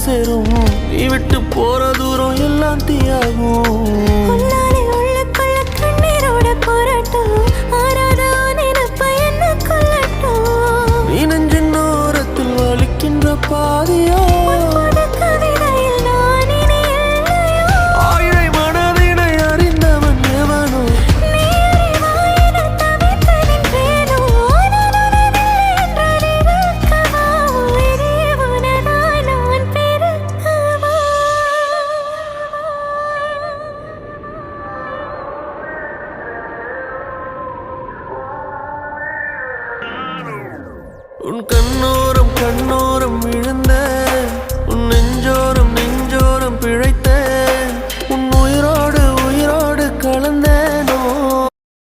சேரும். நீ விட்டு போற தூரம் எல்லாம் தீயாகும். நீ நெஞ்சின் ஓரத்தில் வலிக்கின்ற பாதியோ ஆயிரை மனதினை அறிந்தவன் எவனோ உன் கண்ணோரம் விழுந்த